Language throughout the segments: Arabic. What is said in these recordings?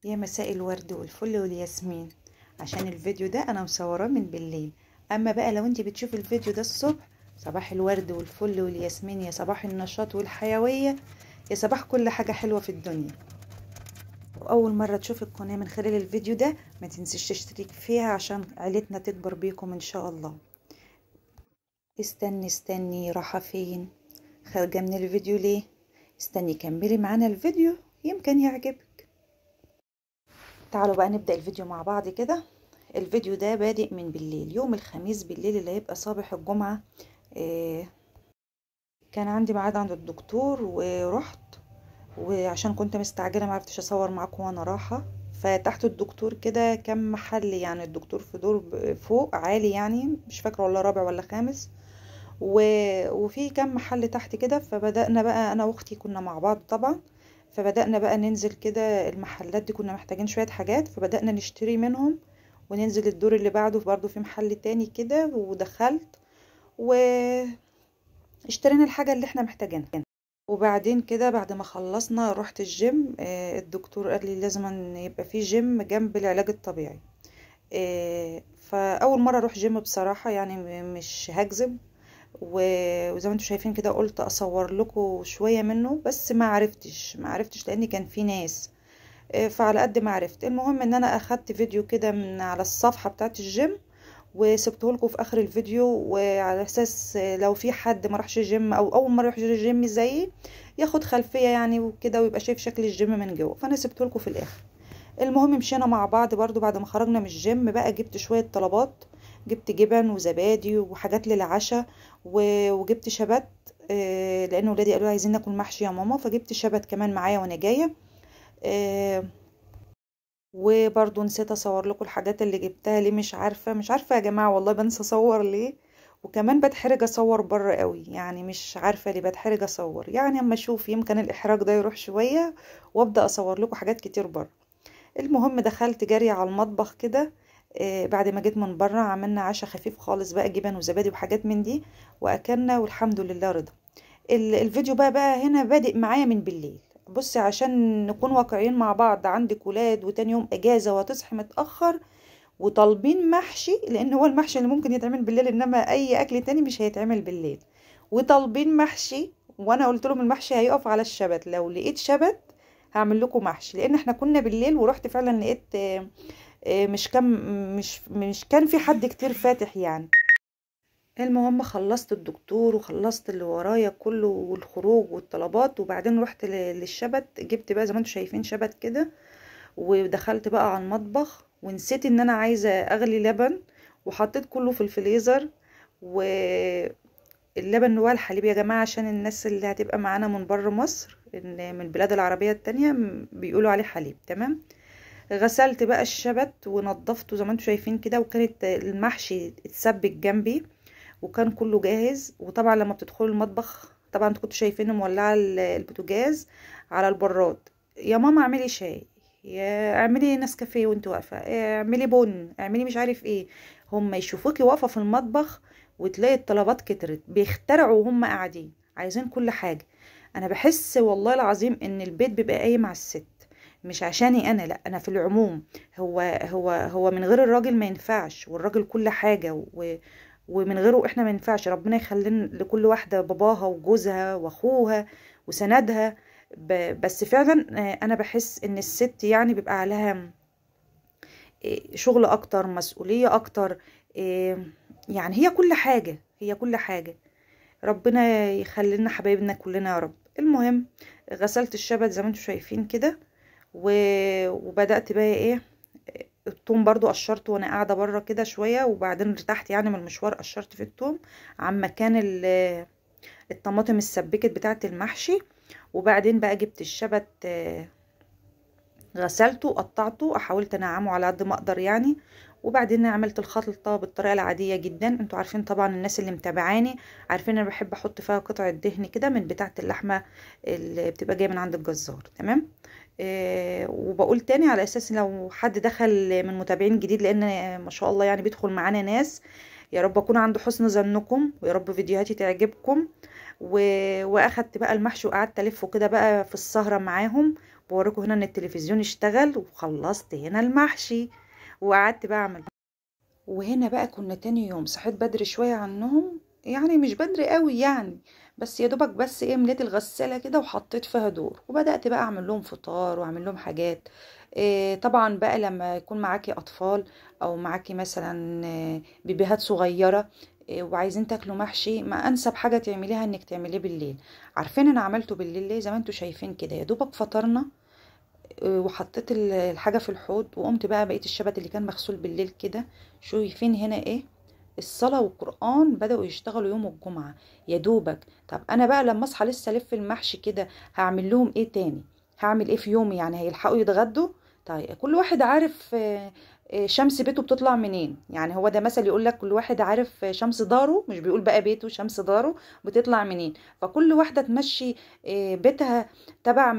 يا مساء الورد والفل والياسمين. عشان الفيديو ده انا مصوراه من بالليل، اما بقى لو انت بتشوف الفيديو ده الصبح، صباح الورد والفل والياسمين، يا صباح النشاط والحيوية، يا صباح كل حاجة حلوة في الدنيا. واول مرة تشوف القناة من خلال الفيديو ده ما تنسيش تشترك فيها عشان عيلتنا تكبر بيكم ان شاء الله. استني راحة فين؟ خارجة من الفيديو ليه؟ استني كملي معانا الفيديو يمكن يعجبك. تعالوا بقى نبدأ الفيديو مع بعض كده. الفيديو ده بادئ من بالليل، يوم الخميس بالليل اللي هيبقى صباح الجمعة. كان عندي ميعاد عند الدكتور ورحت، وعشان كنت مستعجلة معرفتش اصور معاكم وانا رايحة. فتحت الدكتور كده كم محل، يعني الدكتور في دور فوق عالي، يعني مش فاكرة ولا رابع ولا خامس، وفي كم محل تحت كده. فبدأنا بقى انا واختي كنا مع بعض طبعا، فبدأنا بقى ننزل كده المحلات دي، كنا محتاجين شوية حاجات فبدأنا نشتري منهم وننزل الدور اللي بعده برضو في محل تاني كده. ودخلت واشترينا الحاجة اللي احنا محتاجينها. وبعدين كده بعد ما خلصنا رحت الجيم. الدكتور قال لي لازم أن يبقى في جيم جنب العلاج الطبيعي. فأول مرة اروح جيم بصراحة، يعني مش هكذب. وزي ما انتم شايفين كده قلت اصور لكم شوية منه، بس ما عرفتش لان كان في ناس. فعلى قد ما عرفت، المهم ان انا اخدت فيديو كده من على الصفحة بتاعت الجيم وسبته لكم في اخر الفيديو، وعلى اساس لو في حد ما راحش الجيم او اول مره يروح الجيم زيي ياخد خلفيه يعني وكده، ويبقى شايف شكل الجيم من جوه. فانا سبته لكم في الاخر. المهم مشينا مع بعض برضو بعد ما خرجنا من الجيم بقى، جبت شويه طلبات، جبت جبن وزبادي وحاجات للعشاء، وجبت شبت. لان ولادي قالوا عايزين ناكل محشي يا ماما، فجبت شبت كمان معايا وانا جايه. وبرضو نسيت اصور لكم الحاجات اللي جبتها ليه، مش عارفه يا جماعه، والله بنسى اصور ليه. وكمان بتحرج اصور بره قوي، يعني مش عارفه ليه بتحرج اصور، يعني اما اشوف يمكن الاحراج ده يروح شويه وابدا اصور لكم حاجات كتير بره. المهم دخلت جري على المطبخ كده. بعد ما جيت من بره عملنا عشاء خفيف خالص بقى، جبن وزبادي وحاجات من دي، واكلنا والحمد لله رضا. الفيديو بقى هنا بادئ معايا من بالليل. بصي عشان نكون واقعيين مع بعض، عندك ولاد وتاني يوم اجازة وهتصحي متأخر وطالبين محشي، لان هو المحشي اللي ممكن يتعمل بالليل، انما اي اكل تاني مش هيتعمل بالليل. وطالبين محشي، وانا قلت لهم المحشي هيقف على الشبت، لو لقيت شبت هعمل لكم محشي، لان احنا كنا بالليل ورحت فعلا لقيت مش كان في حد كتير فاتح يعني. المهم خلصت الدكتور وخلصت اللي ورايا كله والخروج والطلبات، وبعدين رحت للشبت، جبت بقى زي ما انتم شايفين شبت كده. ودخلت بقى على المطبخ ونسيت ان انا عايزه اغلي لبن، وحطيت كله في الفريزر. واللبن اللي هو الحليب يا جماعه، عشان الناس اللي هتبقى معانا من بره مصر، من البلاد العربيه التانية بيقولوا عليه حليب، تمام. غسلت بقى الشبت ونضفته زي ما انتم شايفين كده، وكانت المحشي اتسبك جنبي وكان كله جاهز. وطبعا لما بتدخلوا المطبخ طبعا انتوا كنتوا شايفين مولعه البوتاجاز على البراد، يا ماما اعملي شاي، يا اعملي نسكافيه وانت واقفه، اعملي بن، اعملي مش عارف ايه. هم يشوفوكي واقفه في المطبخ وتلاقي الطلبات كترت، بيخترعوا وهم قاعدين عايزين كل حاجه. انا بحس والله العظيم ان البيت بيبقى قايم على الست، مش عشاني انا، لا انا في العموم. هو من غير الراجل ما ينفعش، والراجل كل حاجه ومن غيره احنا ما ينفعش. ربنا يخلينا لكل واحده باباها وجوزها واخوها وسندها. بس فعلا انا بحس ان الست يعني بيبقى عليها شغل اكتر، مسؤوليه اكتر. يعني هي كل حاجه. ربنا يخلي لنا حبايبنا كلنا يا رب. المهم غسلت الشبت زي ما انتم شايفين كده، وبدأت بقى ايه، الثوم برضو قشرته وانا قاعده بره كده شويه، وبعدين ارتحت يعني من المشوار قشرت في الثوم عن مكان الطماطم السبكت بتاعه المحشي. وبعدين بقى جبت الشبت، غسلته وقطعته، حاولت انعمه على قد ما اقدر يعني. وبعدين عملت الخلطه بالطريقه العاديه جدا. انتوا عارفين طبعا، الناس اللي متابعاني عارفين انا بحب احط فيها قطعه دهن كده من بتاعه اللحمه اللي بتبقى جايه من عند الجزار، تمام. وبقول تاني على اساس لو حد دخل من متابعين جديد، لان ما شاء الله يعني بيدخل معانا ناس، يا رب اكون عند حسن ظنكم، ويا رب فيديوهاتي تعجبكم. واخدت بقى المحشي وقعدت الفه كده بقى في السهره معاهم، بوريكم هنا ان التلفزيون اشتغل، وخلصت هنا المحشي وقعدت بقى اعمل. وهنا بقى كنا تاني يوم صحيت بدري شوية عنهم، يعني مش بدري قوي يعني، بس يا دوبك بس ايه مليت الغسالة كده وحطيت فيها دور، وبدأت بقى اعمل لهم فطار واعمل لهم حاجات. إيه طبعا بقى لما يكون معاكي اطفال او معاكي مثلا بيبيهات صغيرة، وعايزين تاكلوا محشي، ما انسب حاجة تعمليها انك تعمليه بالليل. عارفين انا عملته بالليل ليه؟ زي ما انتوا شايفين كده، يا دوبك فطرنا وحطيت الحاجة في الحوض، وقمت بقى بقيت الشبت اللي كان مغسول بالليل كده. شايفين هنا ايه؟ الصلاة والقرآن بدأوا يشتغلوا يوم الجمعة يا دوبك. طب انا بقى لما اصحى لسه الف المحشي كده هعمل لهم ايه تاني؟ هعمل ايه في يومي يعني؟ هيلحقوا يتغدوا؟ طيب كل واحد عارف شمس بيته بتطلع منين، يعني هو ده مثل يقول لك كل واحد عارف شمس داره، مش بيقول بقى بيته، شمس داره بتطلع منين. فكل واحدة تمشي بيتها تبع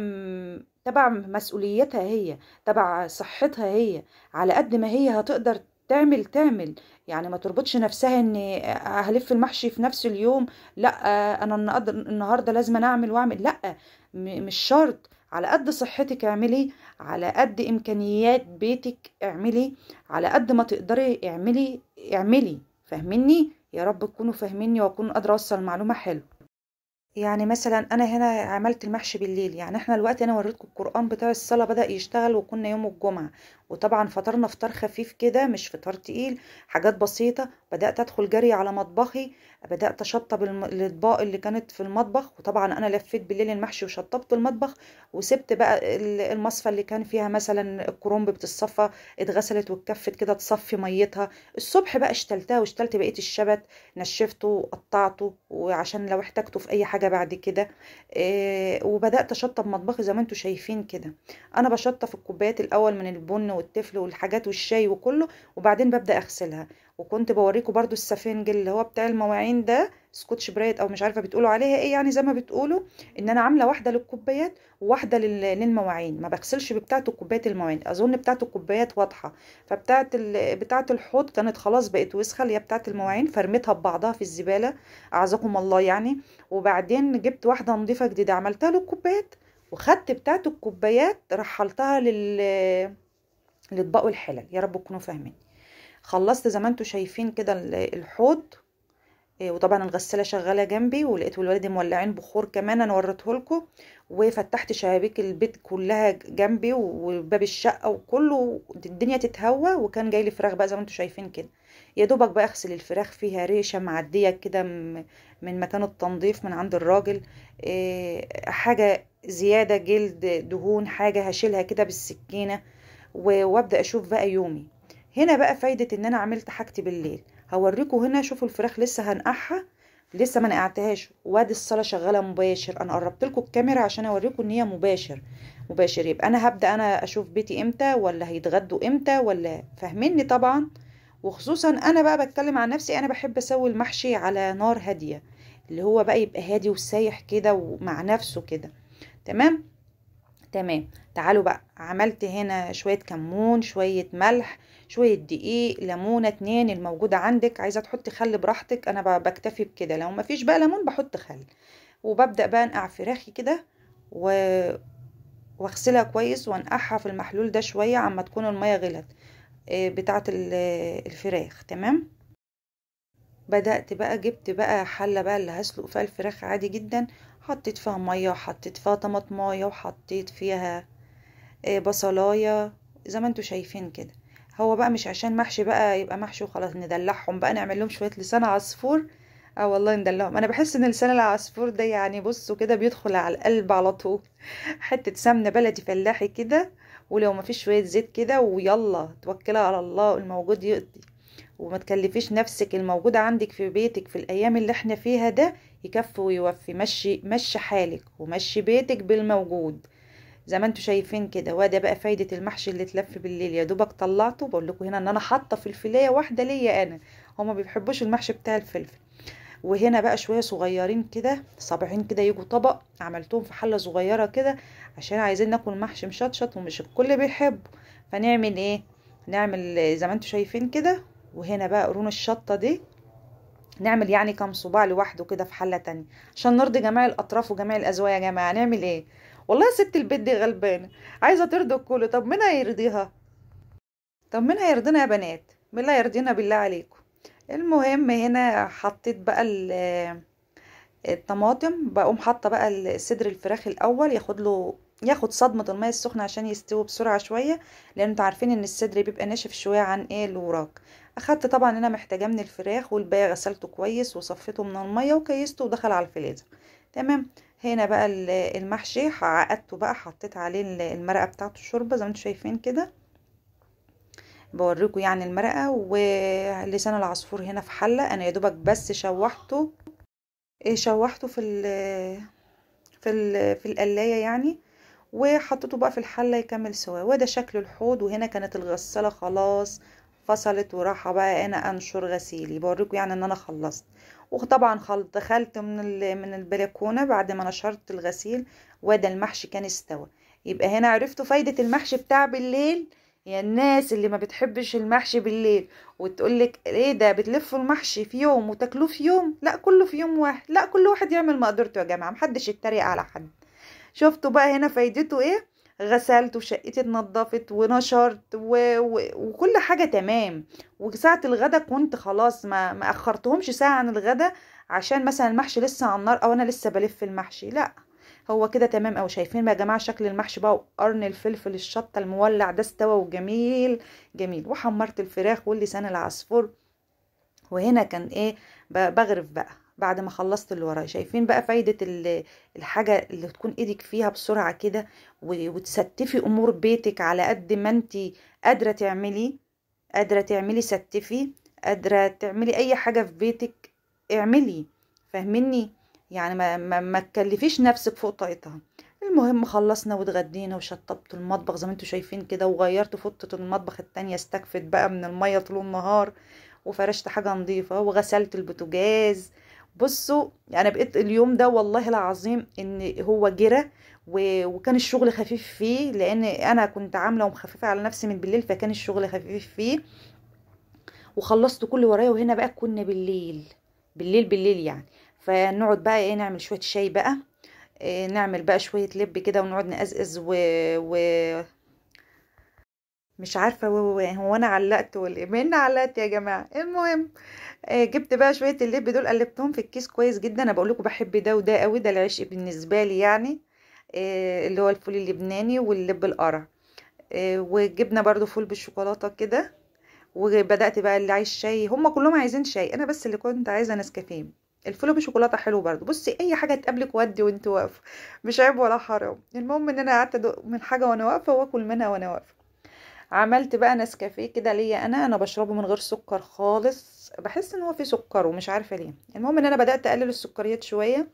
تبع مسؤوليتها هي، تبع صحتها هي، على قد ما هي هتقدر تعمل. يعني ما تربطش نفسها ان هلف المحشي في نفس اليوم، لا انا النهارده لازم أنا اعمل واعمل، لا مش شرط. على قد صحتك اعملي، على قد امكانيات بيتك اعملي، على قد ما تقدري اعملي. فاهميني؟ يا رب تكونوا فاهميني واكون قادره اوصل معلومه حلوه. يعني مثلا انا هنا عملت المحشي بالليل، يعني احنا الوقت انا وريتكم القرآن بتاع الصلاة بدأ يشتغل، وكنا يوم الجمعة، وطبعا فطرنا فطار خفيف كده مش فطار تقيل، حاجات بسيطة. بدأت ادخل جري على مطبخي، بدأت اشطب الاطباق اللي كانت في المطبخ، وطبعا انا لفيت بالليل المحشي وشطبت المطبخ، وسبت بقى المصفى اللي كان فيها مثلا الكرنب بتتصفى اتغسلت واتكفت كده تصفي ميتها. الصبح بقى اشتلتها واشتلت بقية الشبت، نشفته وقطعته وعشان لو احتاجته في اي حاجة بعد كده. وبدأت اشطب مطبخي زي ما انتوا شايفين كده. انا بشطف الكوبايات الاول من البن والتفل والحاجات والشاي وكله، وبعدين ببدأ اغسلها. وكنت بوريكم برضو السفنج اللي هو بتاع المواعين ده، سكوتش برايت او مش عارفه بتقولوا عليها ايه، يعني زي ما بتقولوا ان انا عامله واحده للكوبايات وواحده للمواعين. ما بغسلش بتاعه الكوبايات المواعين، اظن بتاعه الكوبايات واضحه. بتاعه الحوض كانت خلاص بقت وسخه، اللي هي بتاعه المواعين، فرميتها ببعضها في الزباله، اعزكم الله يعني. وبعدين جبت واحده نظيفه جديده عملتها للكوبايات، وخدت بتاعه الكوبايات رحلتها للاطباق والحلل. يا رب تكونوا فاهمين. خلصت زي ما انتوا شايفين كده الحوض، وطبعا الغساله شغاله جنبي، ولقيت الولاد مولعين بخور كمان انا وريته لكم. وفتحت شبابيك البيت كلها جنبي وباب الشقه وكله، الدنيا تتهوى. وكان جاي لي فراخ بقى زي ما انتوا شايفين كده، يا دوبك بقى اغسل الفراخ، فيها ريشه معديه كده من مكان التنظيف من عند الراجل. حاجه زياده جلد دهون حاجه هشيلها كده بالسكينه، وابدا اشوف بقى يومي. هنا بقى فايده ان انا عملت حاجتي بالليل. هوريكم هنا، شوفوا الفراخ لسه هنقعها، لسه ما نقعتهاش، وادي الصلاه شغاله مباشر. انا قربت لكم الكاميرا عشان اوريكم ان هي مباشر. يبقى انا هبدا انا اشوف بيتي امتى، ولا هيتغدوا امتى، ولا فاهميني طبعا. وخصوصا انا بقى بتكلم عن نفسي، انا بحب اسوي المحشي على نار هاديه، اللي هو بقى يبقى هادي وسايح كده ومع نفسه كده. تمام. تمام. تعالوا بقى، عملت هنا شوية كمون، شوية ملح، شوية دقيق، ليمونة 2 الموجودة عندك، عايزة تحطي خل براحتك، انا بكتفي بكده. لو مفيش بقى ليمون بحط خل. وببدأ بقى انقع فراخي كده و... واغسلها كويس وانقعها في المحلول ده شوية عما تكون المية غلت بتاعة الفراخ. تمام. بدأت بقى جبت بقى حلة بقى اللي هسلق فيها الفراخ عادي جدا، حطيت فيها مية وحطيت فيها طماطمايه وحطيت فيها بصلايه زي ما انتوا شايفين كده. هو بقى مش عشان محشي بقى يبقى محشي وخلاص، ندلعهم بقى، نعمل لهم شويه لسان عصفور. اه والله ندلعهم. انا بحس ان لسان العصفور ده يعني بصوا كده بيدخل على القلب على طول. حته سمنه بلدي فلاحي كده، ولو ما فيش شويه زيت كده، ويلا توكلي على الله، الموجود يقضي. وما تكلفيش نفسك، الموجود عندك في بيتك في الايام اللي احنا فيها ده يكفي ويوفي. مشي حالك ومشي بيتك بالموجود زي ما انتوا شايفين كده. وده بقى فايدة المحشي اللي اتلف بالليل. يا دوبك طلعته، بقول لكم هنا ان انا حاطه فلفلايه واحده ليا انا، هما ما بيحبوش المحشي بتاع الفلفل. وهنا بقى شويه صغيرين كده، صابعين كده يجوا طبق، عملتهم في حله صغيره كده عشان عايزين ناكل محشي مشطشط ومش الكل بيحبه. فنعمل ايه؟ نعمل زي ما انتوا شايفين كده. وهنا بقى قرون الشطه دي نعمل يعني كام صباع لوحده كده في حله تانية عشان نرضي جميع الاطراف وجميع الاذواق. يا جماعه نعمل ايه؟ والله ست البيت دي غلبانه، عايزه ترضي الكل. طب مين هيرضيها؟ طب مين هيرضينا يا بنات؟ مين اللي هيرضينا بالله عليكم؟ المهم هنا حطيت بقى الطماطم، بقوم حاطه بقى صدر الفراخ الاول ياخد صدمه الميه السخنه عشان يستوي بسرعه شويه، لان انتوا عارفين ان الصدر بيبقى ناشف شويه عن ايه اللي وراك. اخدت طبعا انا محتاجاه من الفراخ، والباقي غسلته كويس وصفيته من الميه وكيسته ودخل على الفريزر. تمام. هنا بقى المحشي عقدته بقى، حطيت عليه المرقه بتاعته الشوربه زي ما انتوا شايفين كده. بوريكم يعني المرقه ولسان العصفور هنا في حله، انا يا دوبك بس شوحته في القلاية يعني، وحطيته بقى في الحلة يكمل سوا. وده شكل الحوض. وهنا كانت الغسالة خلاص فصلت وراحة بقى انا انشر غسيلي. بوريكم يعني ان انا خلصت. وطبعا دخلت من البلكونة بعد ما نشرت الغسيل، وده المحشي كان استوى. يبقى هنا عرفتوا فايدة المحشي بتاع بالليل. يا الناس اللي ما بتحبش المحشي بالليل وتقولك ايه ده بتلفوا المحشي في يوم وتاكلوه في يوم، لا كله في يوم واحد، لا كل واحد يعمل مقدرته يا جماعه، محدش يتريق على حد. شفتوا بقى هنا فايدته ايه؟ غسلت وشقتي اتنضفت ونشرت وكل حاجه تمام. وساعه الغدا كنت خلاص ما اخرتهمش ساعه عن الغدا عشان مثلا المحشي لسه على النار او انا لسه بلف المحشي، لا هو كده تمام. او شايفين بقى يا جماعه شكل المحشي بقى، وقرن الفلفل الشطه المولع ده استوى وجميل جميل. وحمرت الفراخ واللسان العصفور. وهنا كان ايه، بغرف بقى بعد ما خلصت اللي ورايا. شايفين بقى فايدة الحاجة اللي تكون ايدك فيها بسرعة كده، وتستفي امور بيتك على قد ما انتي قادرة تعملي. قادرة تعملي ستفي، قادرة تعملي اي حاجة في بيتك اعملي. فاهميني؟ يعني ما تكلفيش نفسك فوق طاقتها. المهم خلصنا واتغدينا وشطبت المطبخ زي ما انتوا شايفين كده، وغيرت فوطة المطبخ التانية استكفت بقى من المية طول النهار، وفرشت حاجة نظيفة وغسلت البوتاجاز. بصوا يعني بقيت اليوم ده والله العظيم ان هو جرى، وكان الشغل خفيف فيه لان انا كنت عامله ومخففه على نفسي من بالليل، فكان الشغل خفيف فيه وخلصت كل ورايا. وهنا بقى كنا بالليل يعني. فنقعد بقى ايه، نعمل شويه شاي بقى، إيه نعمل بقى شويه لب كده ونقعد نقزقز و... مش عارفه هو انا علقت ولا ايه؟ مين علقت يا جماعه؟ المهم جبت بقى شويه اللب دول قلبتهم في الكيس كويس جدا. انا بقول لكم بحب ده وده قوي، ده العشق بالنسبه لي يعني. اللي هو الفول اللبناني واللب القرع. وجبنا برضو فول بالشوكولاته كده. وبدات بقى اللي عايز شاي، هم كلهم عايزين شاي، انا بس اللي كنت عايزه نسكافيه. الفول بالشوكولاته حلو برضو. بصي اي حاجه تقابلك ودي وانت واقفه، مش عيب ولا حرام. المهم ان انا قعدت ادوق من حاجه وانا واقفه واكل منها وانا واقفه. عملت بقى نسكافيه كده ليا انا بشربه من غير سكر خالص، بحس ان هو فيه سكر ومش عارفه ليه. المهم ان انا بدات اقلل السكريات شويه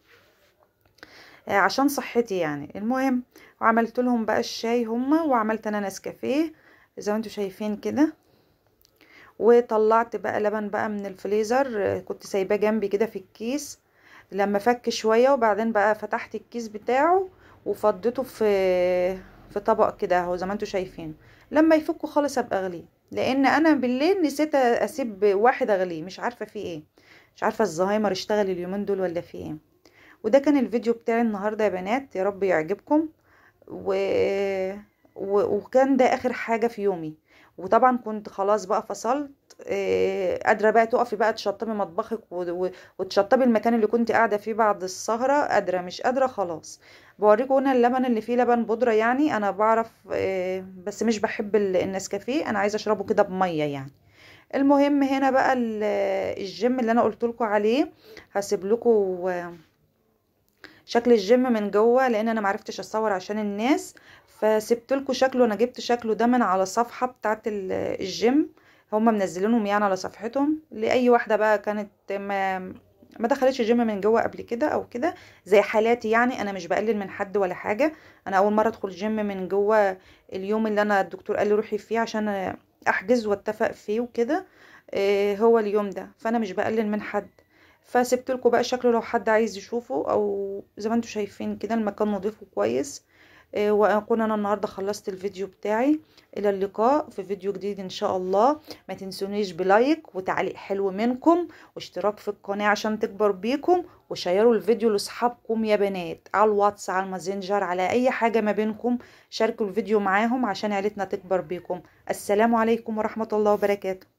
عشان صحتي يعني. المهم وعملت لهم بقى الشاي هما، وعملت انا نسكافيه زي ما انتوا شايفين كده. وطلعت بقى لبن بقى من الفريزر، كنت سايباه جنبي كده في الكيس لما فك شويه، وبعدين بقى فتحت الكيس بتاعه وفضيته في طبق كده اهو زي ما انتوا شايفين. لما يفكوا خالص ابقى اغليه، لان انا بالليل نسيت اسيب واحد اغليه، مش عارفه في ايه، مش عارفه الزهايمر اشتغل اليومين دول ولا في ايه. وده كان الفيديو بتاعي النهارده يا بنات، يا رب يعجبكم. و... وكان ده اخر حاجه في يومي. وطبعا كنت خلاص بقى فصلت. قادره بقى تقفي بقى تشطبي مطبخك وتشطبي المكان اللي كنت قاعده فيه بعد السهره. قادره مش قادره خلاص. بوريكم هنا اللبن اللي فيه لبن بودره يعني، انا بعرف بس مش بحب النسكافيه، انا عايزه اشربه كده بميه يعني. المهم هنا بقى الجيم اللي انا قلت لكم عليه، هسيب لكم شكل الجيم من جوه لان انا معرفتش اصور عشان الناس، فسبت لكم شكله. انا جبت شكله ده من على صفحه بتاعه الجيم، هم منزلينهم يعني على صفحتهم لاي واحده بقى كانت ما دخلتش جيم من جوه قبل كده او كده زي حالاتي يعني. انا مش بقلل من حد ولا حاجه، انا اول مره ادخل جيم من جوه. اليوم اللي انا الدكتور قال لي روحي فيه عشان احجز واتفق فيه وكده هو اليوم ده، فانا مش بقلل من حد. فسبت لكم بقى شكله لو حد عايز يشوفه، او زي ما انتم شايفين كده المكان نظيف وكويس. واكون انا النهارده خلصت الفيديو بتاعي. الى اللقاء في فيديو جديد ان شاء الله. ما تنسونيش بلايك وتعليق حلو منكم واشتراك في القناة عشان تكبر بيكم، وشيروا الفيديو لاصحابكم يا بنات على الواتس، على الماسنجر، على اي حاجة ما بينكم. شاركوا الفيديو معاهم عشان عيلتنا تكبر بيكم. السلام عليكم ورحمة الله وبركاته.